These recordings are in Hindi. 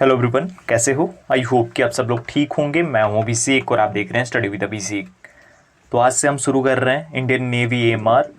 हेलो एवरीवन, कैसे हो? आई होप कि आप सब लोग ठीक होंगे। मैं हूं अभिषेक और आप देख रहे हैं स्टडी विद अभिषेक। तो आज से हम शुरू कर रहे हैं Indian Navy AMR,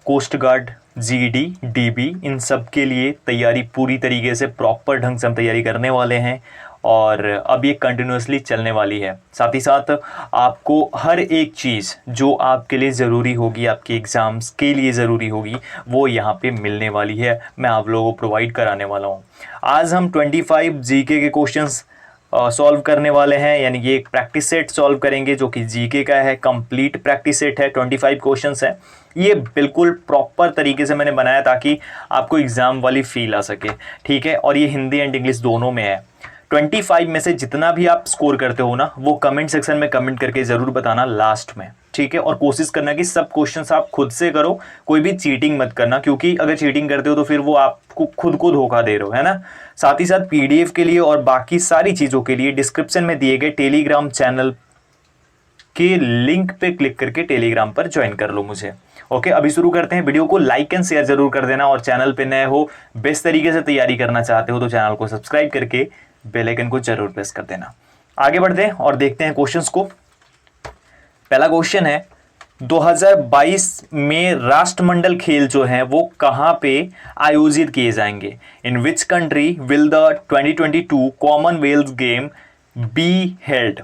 coast guard, GD, DB, इन सब के लिए तैयारी पूरी तरीके से प्रॉपर ढंग से हम तैयारी करने वाले हैं और अब ये कंटिन्यूसली चलने वाली है। साथ ही साथ आपको हर एक चीज़ जो आपके लिए ज़रूरी होगी, आपके एग्ज़ाम्स के लिए ज़रूरी होगी, वो यहाँ पे मिलने वाली है। मैं आप लोगों को प्रोवाइड कराने वाला हूँ। आज हम 25 जीके के क्वेश्चंस सॉल्व करने वाले हैं, यानी कि एक प्रैक्टिस सेट सॉल्व करेंगे जो कि जीके का है। कंप्लीट प्रैक्टिस सेट है, 25 क्वेश्चंस है। ये बिल्कुल प्रॉपर तरीके से मैंने बनाया ताकि आपको एग्ज़ाम वाली फील आ सके, ठीक है। और ये हिंदी एंड इंग्लिश दोनों में है। 25 में से जितना भी आप स्कोर करते हो ना, वो कमेंट सेक्शन में कमेंट करके ज़रूर बताना लास्ट में, ठीक है। और कोशिश करना कि सब क्वेश्चंस आप खुद से करो, कोई भी चीटिंग मत करना, क्योंकि अगर चीटिंग करते हो तो फिर वो आपको खुद को धोखा दे रहे हो, है ना। साथ ही साथ पीडीएफ के लिए और बाकी सारी चीज़ों के लिए डिस्क्रिप्शन में दिए गए टेलीग्राम चैनल के लिंक पे क्लिक करके टेलीग्राम पर ज्वाइन कर लो मुझे। ओके, अभी शुरू करते हैं। वीडियो को लाइक एंड शेयर जरूर कर देना और चैनल पे नए हो, बेस्ट तरीके से तैयारी करना चाहते हो तो चैनल को सब्सक्राइब करके बेल आइकन को जरूर प्रेस कर देना। आगे बढ़ते हैं और देखते हैं क्वेश्चंस को। पहला क्वेश्चन है, 2022 में राष्ट्रमंडल खेल जो हैं वो कहाँ पे आयोजित किए जाएंगे? In which country will the 2022 Commonwealth game be held?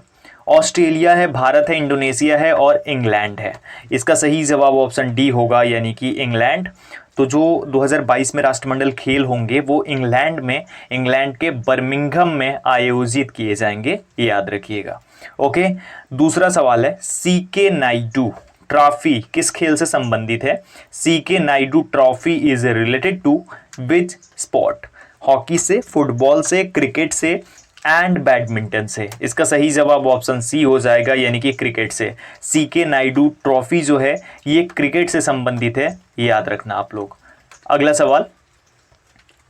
Australia है, भारत है, इंडोनेशिया है और इंग्लैंड है। इसका सही जवाब ऑप्शन डी होगा, यानी कि इंग्लैंड। तो जो 2022 में राष्ट्रमंडल खेल होंगे वो इंग्लैंड में, इंग्लैंड के बर्मिंघम में आयोजित किए जाएंगे, ये याद रखिएगा। ओके, दूसरा सवाल है, सीके नायडू ट्रॉफी किस खेल से संबंधित है? C K Nayudu trophy is related to which sport? Hockey से, फुटबॉल से, क्रिकेट से एंड बैडमिंटन से। इसका सही जवाब ऑप्शन सी हो जाएगा, यानी कि क्रिकेट से। सीके नायडू ट्रॉफी जो है ये क्रिकेट से संबंधित है, ये याद रखना आप लोग। अगला सवाल,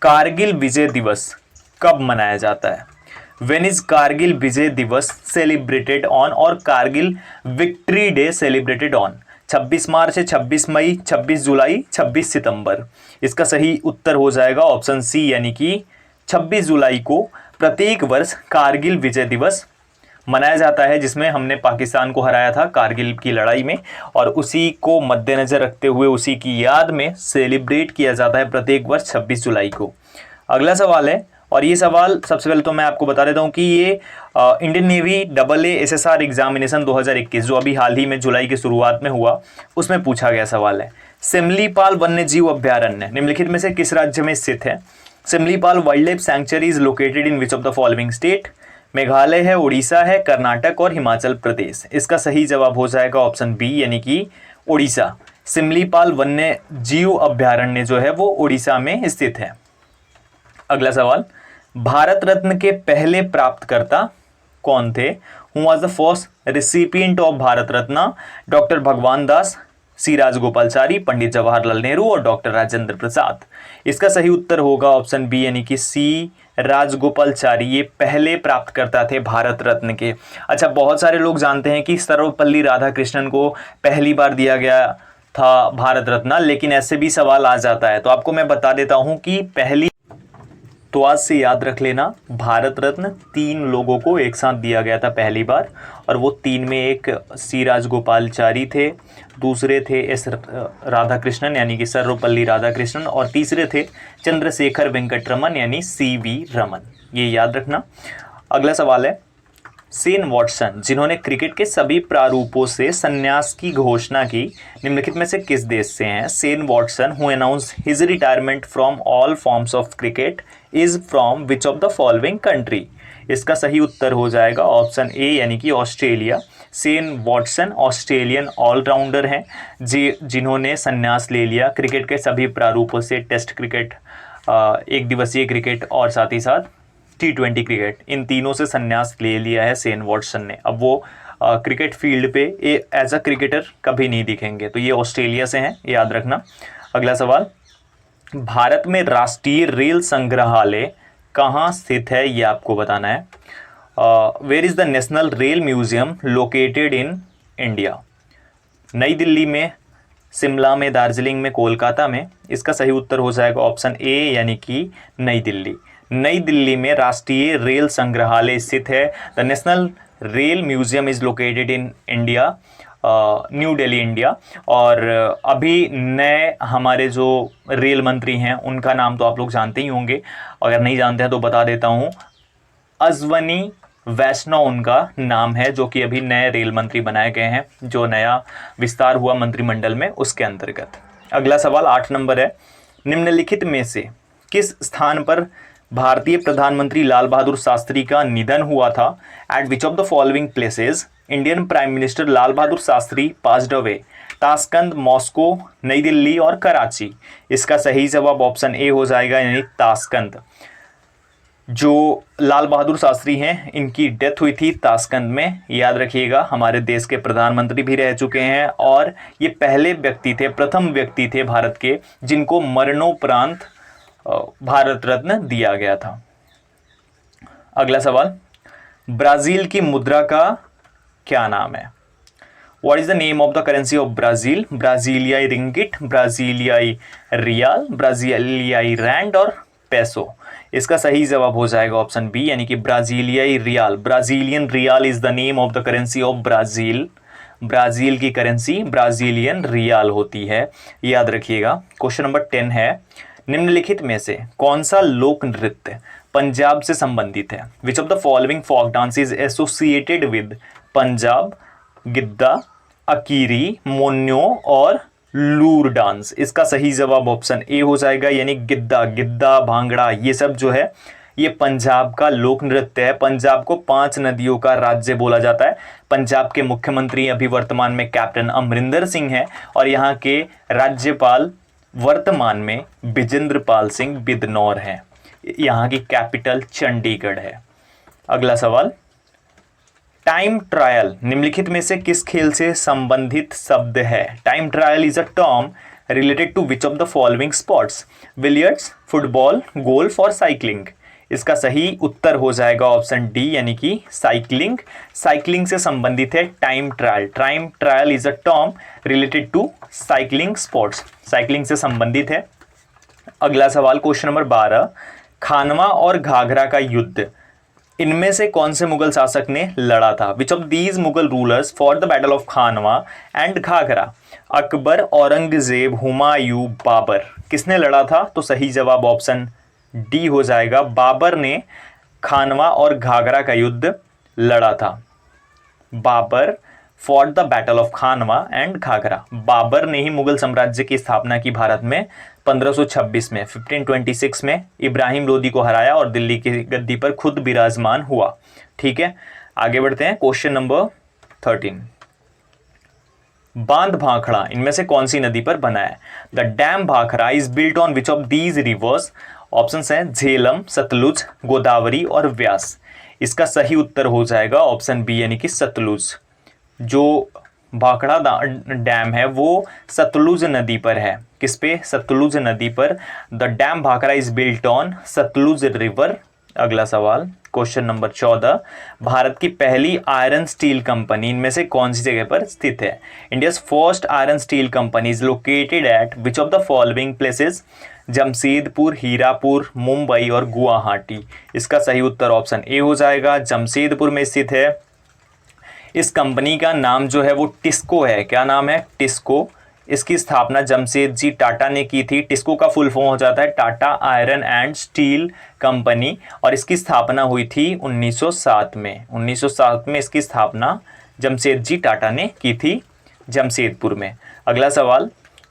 कारगिल विजय दिवस कब मनाया जाता है? When is कारगिल विजय दिवस सेलिब्रेटेड ऑन? और Kargil victory day celebrated on? 26 मार्च है, 26 मई, 26 जुलाई, 26 सितंबर। इसका सही उत्तर हो जाएगा ऑप्शन सी, यानी कि 26 जुलाई को प्रत्येक वर्ष कारगिल विजय दिवस मनाया जाता है, जिसमें हमने पाकिस्तान को हराया था कारगिल की लड़ाई में, और उसी को मद्देनजर रखते हुए उसी की याद में सेलिब्रेट किया जाता है प्रत्येक वर्ष 26 जुलाई को। अगला सवाल है, और ये सवाल सबसे पहले तो मैं आपको बता देता हूँ कि ये इंडियन नेवी AASSR एग्जामिनेशन 2021 जो अभी हाल ही में जुलाई की शुरुआत में हुआ, उसमें पूछा गया सवाल है। सिमलीपाल वन्य जीव अभ्यारण्य निम्नलिखित में से किस राज्य में स्थित है? Similipal wildlife sanctuary is located in which of the following state? Meghalaya है, उड़ीसा है, कर्नाटक और हिमाचल प्रदेश। इसका सही जवाब हो जाएगा ऑप्शन बी, यानी कि उड़ीसा। सिमलीपाल वन्य जीव अभ्यारण्य जो है वो उड़ीसा में स्थित है। अगला सवाल, भारत रत्न के पहले प्राप्तकर्ता कौन थे? Who was the first recipient of Bharat Ratna? Doctor भगवान दास, सी राजगोपालचारी, पंडित जवाहरलाल नेहरू और डॉक्टर राजेंद्र प्रसाद। इसका सही उत्तर होगा ऑप्शन बी, यानी कि सी राजगोपालचारी। ये पहले प्राप्तकर्ता थे भारत रत्न के। अच्छा, बहुत सारे लोग जानते हैं कि सर्वपल्ली राधाकृष्णन को पहली बार दिया गया था भारत रत्न, लेकिन ऐसे भी सवाल आ जाता है, तो आपको मैं बता देता हूं कि पहली, तो आज से याद रख लेना, भारत रत्न 3 लोगों को एक साथ दिया गया था पहली बार, और वो 3 में एक सी राजगोपालचारी थे, दूसरे थे एस राधाकृष्णन यानी कि सर्वपल्ली राधाकृष्णन, और तीसरे थे चंद्रशेखर वेंकटरमन यानी सीवी रमन। ये याद रखना। अगला सवाल है, शेन वॉटसन जिन्होंने क्रिकेट के सभी प्रारूपों से संन्यास की घोषणा की, निम्नलिखित में से किस देश से हैं? Shane Watson who announced his retirement from all forms of cricket is from which of the following country? इसका सही उत्तर हो जाएगा ऑप्शन ए, यानी कि Australia. Shane Watson Australian allrounder हैं जिन्होंने संन्यास ले लिया क्रिकेट के सभी प्रारूपों से, टेस्ट क्रिकेट, एक दिवसीय क्रिकेट और साथ ही साथ T20 क्रिकेट, इन तीनों से संन्यास ले लिया है शेन वॉटसन ने। अब वो क्रिकेट फील्ड पे एज अ क्रिकेटर कभी नहीं दिखेंगे। तो ये ऑस्ट्रेलिया से हैं, याद रखना। अगला सवाल, भारत में राष्ट्रीय रेल संग्रहालय कहाँ स्थित है, ये आपको बताना है। Where is the national rail museum located in India? Nai Delhi में, शिमला में, दार्जिलिंग में, कोलकाता में। इसका सही उत्तर हो जाएगा ऑप्शन ए, यानी कि नई दिल्ली। नई दिल्ली में राष्ट्रीय रेल संग्रहालय स्थित है। The national rail museum is located in India, new Delhi India. और अभी नए हमारे जो रेल मंत्री हैं उनका नाम तो आप लोग जानते ही होंगे, अगर नहीं जानते हैं तो बता देता हूँ। अश्वनी वैष्णव उनका नाम है, जो कि अभी नए रेल मंत्री बनाए गए हैं, जो नया विस्तार हुआ मंत्रिमंडल में उसके अंतर्गत। अगला सवाल 8 नंबर है, निम्नलिखित में से किस स्थान पर भारतीय प्रधानमंत्री लाल बहादुर शास्त्री का निधन हुआ था? Eight which of the following places Indian prime minister Lal Bahadur Shastri passed away? Tashkent, Moscow, नई दिल्ली और कराची। इसका सही जवाब ऑप्शन ए हो जाएगा, यानी ताशकंद। जो लाल बहादुर शास्त्री हैं इनकी डेथ हुई थी ताशकंद में, याद रखिएगा। हमारे देश के प्रधानमंत्री भी रह चुके हैं और ये पहले व्यक्ति थे, प्रथम व्यक्ति थे भारत के जिनको मरणोपरांत भारत रत्न दिया गया था। अगला सवाल, ब्राजील की मुद्रा का क्या नाम है? What is the name of the currency of Brazil? ब्राजीलियाई रिंगिट, ब्राजीलियाई रियाल, ब्राजीलियाई रैंड और पेसो। इसका सही जवाब हो जाएगा ऑप्शन बी, यानी कि ब्राजीलियाई real. Brazilian real is the name of the currency of Brazil. Brazil की करेंसी ब्राजीलियन रियाल होती है, याद रखिएगा। क्वेश्चन नंबर 10 है, निम्नलिखित में से कौन सा लोक नृत्य पंजाब से संबंधित है? Which of the following folk dance is associated with Punjab? Giddha, Akiri, Monyo और लूर डांस। इसका सही जवाब ऑप्शन ए हो जाएगा, यानी गिद्दा। गिद्दा, भांगड़ा, ये सब जो है ये पंजाब का लोक नृत्य है। पंजाब को 5 नदियों का राज्य बोला जाता है। पंजाब के मुख्यमंत्री अभी वर्तमान में कैप्टन अमरिंदर सिंह हैं और यहाँ के राज्यपाल वर्तमान में बिजेंद्र पाल सिंह बिदनौर हैं। यहाँ की कैपिटल चंडीगढ़ है। अगला सवाल, टाइम ट्रायल निम्नलिखित में से किस खेल से संबंधित शब्द है? Time trial is a term related to which of the following sports? Billiards, football, golf और साइकिलिंग। इसका सही उत्तर हो जाएगा ऑप्शन डी, यानी कि साइकिलिंग। साइकिलिंग से संबंधित है time trial. Time trial is a term related to cycling sports, cycling से संबंधित है। अगला सवाल, क्वेश्चन नंबर 12, खानवा और घाघरा का युद्ध इनमें से कौन से मुगल शासक ने लड़ा था? Which of these Mughal rulers for the battle of Khanwa and Ghaghra? Akbar, Aurangzeb, Humayun, Babur. किसने लड़ा था? तो सही जवाब ऑप्शन डी हो जाएगा, बाबर ने खानवा और घाघरा का युद्ध लड़ा था। Babur for the battle of Khanwa and Ghaghra. Babur ने ही मुगल साम्राज्य की स्थापना की भारत में 1526 में। 1526 में इब्राहिम लोदी को हराया और दिल्ली की गद्दी पर खुद विराजमान हुआ। ठीक है, आगे बढ़ते हैं। क्वेश्चन नंबर 13, बांध भाखड़ा इनमें से कौन सी नदी पर बना है? The dam Bhakra is built on which of these rivers? Options हैं झेलम, सतलुज, गोदावरी और व्यास। इसका सही उत्तर हो जाएगा ऑप्शन बी, यानी कि सतलुज। जो भाखड़ा डैम है वो सतलुज नदी पर है। किस पे? सतलुज नदी पर। The dam Bhakra is built on Sutlej river. अगला सवाल, क्वेश्चन नंबर 14, भारत की पहली आयरन स्टील कंपनी इनमें से कौन सी जगह पर स्थित है? India's first iron steel company is located at which of the following places? Jamshedpur, Hirapur, Mumbai और गुवाहाटी। इसका सही उत्तर ऑप्शन ए हो जाएगा, जमशेदपुर में स्थित है। इस कंपनी का नाम जो है वो टिस्को है। क्या नाम है? टिस्को। इसकी स्थापना जमशेदजी टाटा ने की थी। टिस्को का फुल फॉर्म हो जाता है Tata iron and steel company और इसकी स्थापना हुई थी 1907 में। 1907 में इसकी स्थापना जमशेदजी टाटा ने की थी जमशेदपुर में। अगला सवाल,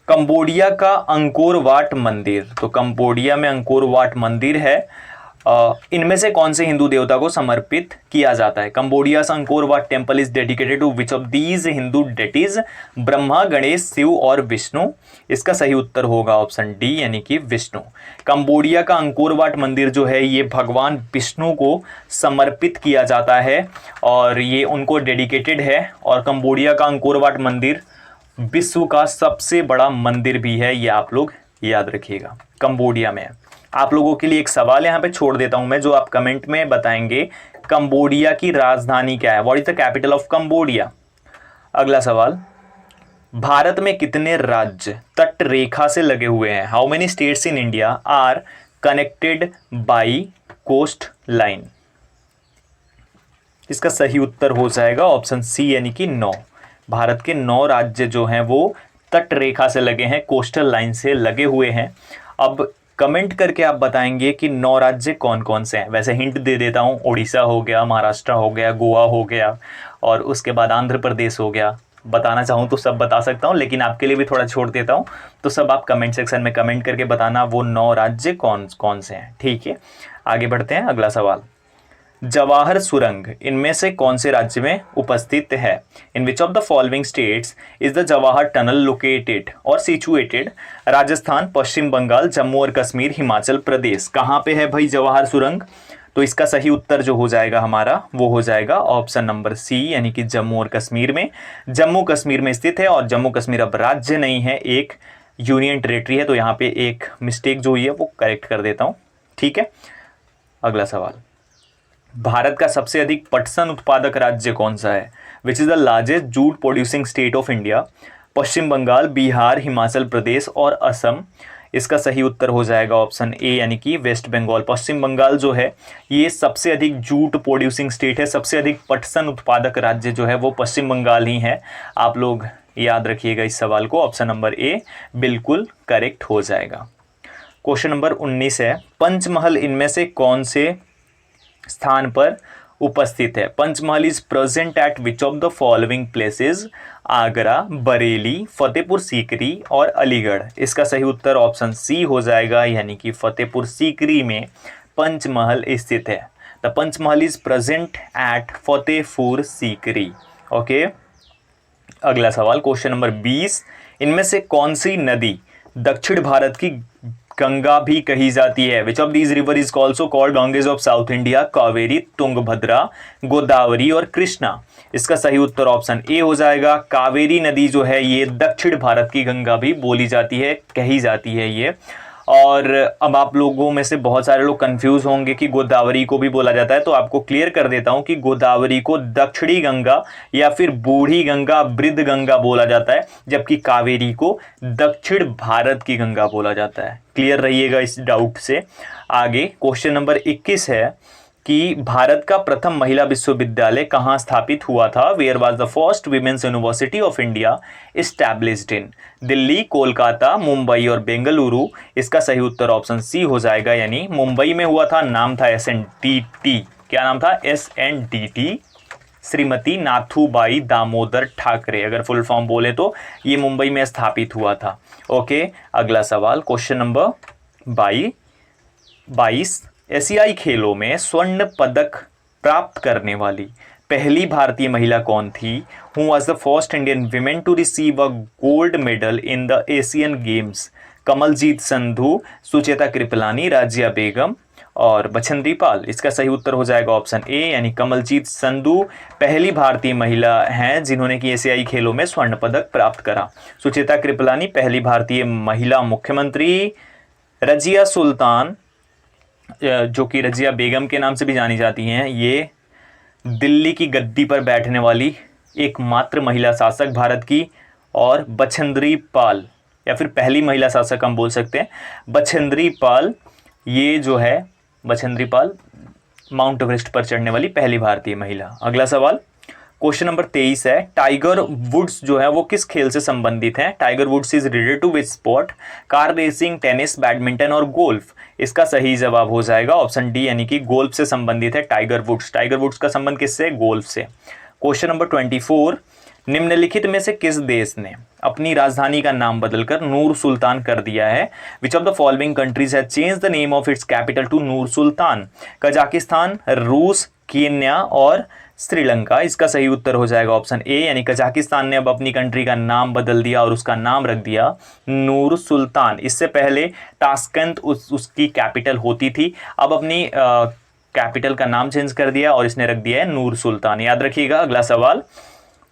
कंबोडिया का अंकोर वाट मंदिर। तो कंबोडिया में अंकोर वाट मंदिर है। इनमें से कौन से हिंदू देवता को समर्पित किया जाता है? Cambodia's Angkor Wat temple is dedicated to which of these Hindu deities? Brahma, Ganesh, Shiva और विष्णु। इसका सही उत्तर होगा ऑप्शन डी, यानी कि विष्णु। कंबोडिया का अंकोर वाट मंदिर जो है ये भगवान विष्णु को समर्पित किया जाता है और ये उनको डेडिकेटेड है। और कंबोडिया का अंकोर वाट मंदिर विश्व का सबसे बड़ा मंदिर भी है, ये आप लोग याद रखिएगा। कंबोडिया में आप लोगों के लिए एक सवाल यहाँ पे छोड़ देता हूं मैं, जो आप कमेंट में बताएंगे। कंबोडिया की राजधानी क्या है? What is the capital of Cambodia? अगला सवाल, भारत में कितने राज्य तट रेखा से लगे हुए हैं? How many states in India are connected by coast line. इसका सही उत्तर हो जाएगा ऑप्शन सी यानी कि 9। भारत के 9 राज्य जो हैं वो तट रेखा से लगे हैं, कोस्टल लाइन से लगे हुए हैं। अब कमेंट करके आप बताएंगे कि 9 राज्य कौन कौन से हैं। वैसे हिंट दे देता हूँ, उड़ीसा हो गया, महाराष्ट्र हो गया, गोवा हो गया और उसके बाद आंध्र प्रदेश हो गया। बताना चाहूँ तो सब बता सकता हूँ, लेकिन आपके लिए भी थोड़ा छोड़ देता हूँ, तो सब आप कमेंट सेक्शन में कमेंट करके बताना वो 9 राज्य कौन कौन से हैं। ठीक है, आगे बढ़ते हैं। अगला सवाल, जवाहर सुरंग इनमें से कौन से राज्य में उपस्थित है? In which of the following states is the Jawahar tunnel located और सिचुएटेड? राजस्थान, पश्चिम बंगाल, जम्मू और कश्मीर, हिमाचल प्रदेश। कहाँ पे है भाई जवाहर सुरंग? तो इसका सही उत्तर जो हो जाएगा हमारा वो हो जाएगा ऑप्शन नंबर सी यानी कि जम्मू और कश्मीर में। जम्मू कश्मीर में स्थित है और जम्मू कश्मीर अब राज्य नहीं है, एक यूनियन टेरेटरी है। तो यहाँ पे एक मिस्टेक जो हुई है वो करेक्ट कर देता हूँ। ठीक है, अगला सवाल, भारत का सबसे अधिक पटसन उत्पादक राज्य कौन सा है? Which is the largest jute producing state of India? Paschim Bengal, Bihar, Himachal Pradesh और असम। इसका सही उत्तर हो जाएगा ऑप्शन ए यानी कि वेस्ट बंगाल। पश्चिम बंगाल जो है ये सबसे अधिक जूट प्रोड्यूसिंग स्टेट है, सबसे अधिक पटसन उत्पादक राज्य जो है वो पश्चिम बंगाल ही है। आप लोग याद रखिएगा इस सवाल को, ऑप्शन नंबर ए बिल्कुल करेक्ट हो जाएगा। क्वेश्चन नंबर 19 है, पंचमहल इनमें से कौन से स्थान पर उपस्थित है? Panchmahal is present at which of the following places? Agra, Bareilly, Fatehpur Sikri और अलीगढ़। इसका सही उत्तर ऑप्शन सी हो जाएगा यानी कि फतेहपुर सीकरी में पंचमहल स्थित है। The Panchmahal is present at Fatehpur Sikri. Okay, अगला सवाल, क्वेश्चन नंबर 20, इनमें से कौन सी नदी दक्षिण भारत की गंगा भी कही जाती है? Which of these river is also called Ganges of south India? Kaveri, Tungabhadra, Godavari और कृष्णा। इसका सही उत्तर ऑप्शन ए हो जाएगा। कावेरी नदी जो है ये दक्षिण भारत की गंगा भी बोली जाती है, कही जाती है ये। और अब आप लोगों में से बहुत सारे लोग कंफ्यूज होंगे कि गोदावरी को भी बोला जाता है, तो आपको क्लियर कर देता हूं कि गोदावरी को दक्षिणी गंगा या फिर बूढ़ी गंगा, वृद्ध गंगा बोला जाता है, जबकि कावेरी को दक्षिण भारत की गंगा बोला जाता है। क्लियर रहिएगा इस डाउट से। आगे क्वेश्चन नंबर 21 है कि भारत का प्रथम महिला विश्वविद्यालय कहाँ स्थापित हुआ था? Where was the first women's university of India established in? Delhi, Kolkata, Mumbai और बेंगलुरु। इसका सही उत्तर ऑप्शन सी हो जाएगा यानी मुंबई में हुआ था। नाम था SNDT। क्या नाम था? SNDT, श्रीमती नाथूबाई दामोदर ठाकरे। अगर फुल फॉर्म बोले तो ये मुंबई में स्थापित हुआ था। ओके, अगला सवाल, क्वेश्चन नंबर 22, एशियाई खेलों में स्वर्ण पदक प्राप्त करने वाली पहली भारतीय महिला कौन थी? Who was the first Indian women to receive a gold medal in the Asian Games? Kamaljeet Sandhu, Sucheta Kripalani, Razia Begum और बछेंद्री पाल। इसका सही उत्तर हो जाएगा ऑप्शन ए यानी कमलजीत संधू पहली भारतीय महिला हैं जिन्होंने कि एशियाई खेलों में स्वर्ण पदक प्राप्त करा। सुचेता कृपलानी पहली भारतीय महिला मुख्यमंत्री। रजिया सुल्तान जो कि रजिया बेगम के नाम से भी जानी जाती हैं, ये दिल्ली की गद्दी पर बैठने वाली एकमात्र महिला शासक भारत की। और बछेंद्री पाल या फिर पहली महिला शासक हम बोल सकते हैं, बछेंद्री पाल, ये जो है बछेंद्री पाल माउंट एवरेस्ट पर चढ़ने वाली पहली भारतीय महिला। अगला सवाल, क्वेश्चन नंबर 23 है, टाइगर वुड्स जो है वो किस खेल से संबंधित हैं? Tiger Woods is related to which sport? Car racing, tennis, badminton और गोल्फ। इसका सही जवाब हो जाएगा ऑप्शन डी यानी कि गोल्फ से संबंधित है टाइगर वुड्स। टाइगर वुड्स का संबंध किससे? गोल्फ से। क्वेश्चन नंबर 24, निम्नलिखित में से किस देश ने अपनी राजधानी का नाम बदलकर नूर सुल्तान कर दिया है? Which of the following countries has change the name of its capital to Nur Sultan? Kazakhstan, रूस, केन्या और श्रीलंका। इसका सही उत्तर हो जाएगा ऑप्शन ए यानी कजाकिस्तान ने अब अपनी कंट्री का नाम बदल दिया और उसका नाम रख दिया नूर सुल्तान। इससे पहले ताशकंद उसकी कैपिटल होती थी, अब अपनी कैपिटल का नाम चेंज कर दिया और इसने रख दिया है नूर सुल्तान। याद रखिएगा। अगला सवाल,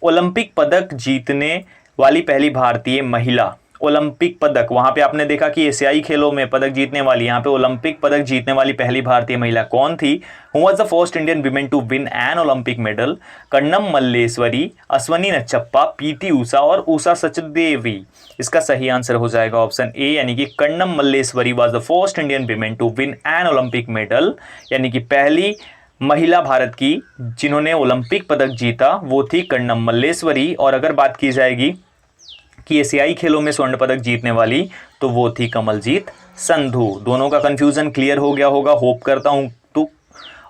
ओलंपिक पदक जीतने वाली पहली भारतीय महिला ओलंपिक पदक, वहां पे आपने देखा कि एशियाई खेलों में पदक जीतने वाली, यहाँ पे ओलंपिक पदक जीतने वाली पहली भारतीय महिला कौन थी? Who was the first Indian women to win an Olympic medal? Karnam Malleswari, Ashwini Nachappa, PT Usha और उषा सचदेवी। इसका सही आंसर हो जाएगा ऑप्शन ए, यानी कि Karnam Malleswari was the first Indian women to win an Olympic medal, यानी कि पहली महिला भारत की जिन्होंने ओलंपिक पदक जीता वो थी कन्नम मल्लेश्वरी। और अगर बात की जाएगी कि एशियाई खेलों में स्वर्ण पदक जीतने वाली, तो वो थी कमलजीत संधू। दोनों का कंफ्यूजन क्लियर हो गया होगा, होप करता हूं तो।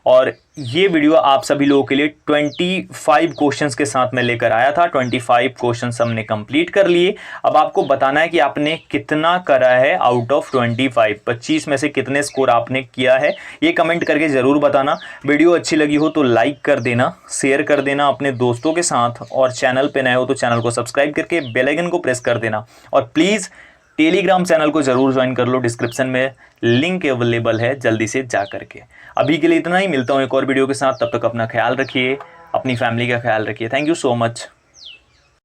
और ये वीडियो आप सभी लोगों के लिए 25 क्वेश्चंस के साथ मैं लेकर आया था। 25 क्वेश्चंस हमने कंप्लीट कर लिए। अब आपको बताना है कि आपने कितना करा है आउट ऑफ 25, 25 में से कितने स्कोर आपने किया है, ये कमेंट करके ज़रूर बताना। वीडियो अच्छी लगी हो तो लाइक कर देना, शेयर कर देना अपने दोस्तों के साथ, और चैनल पे नए हो तो चैनल को सब्सक्राइब करके बेल आइकन को प्रेस कर देना। और प्लीज़ टेलीग्राम चैनल को जरूर ज्वाइन कर लो, डिस्क्रिप्शन में लिंक अवेलेबल है, जल्दी से जा करके। अभी के लिए इतना ही, मिलता हूँ एक और वीडियो के साथ, तब तक अपना ख्याल रखिए, अपनी फैमिली का ख्याल रखिए। Thank you so much.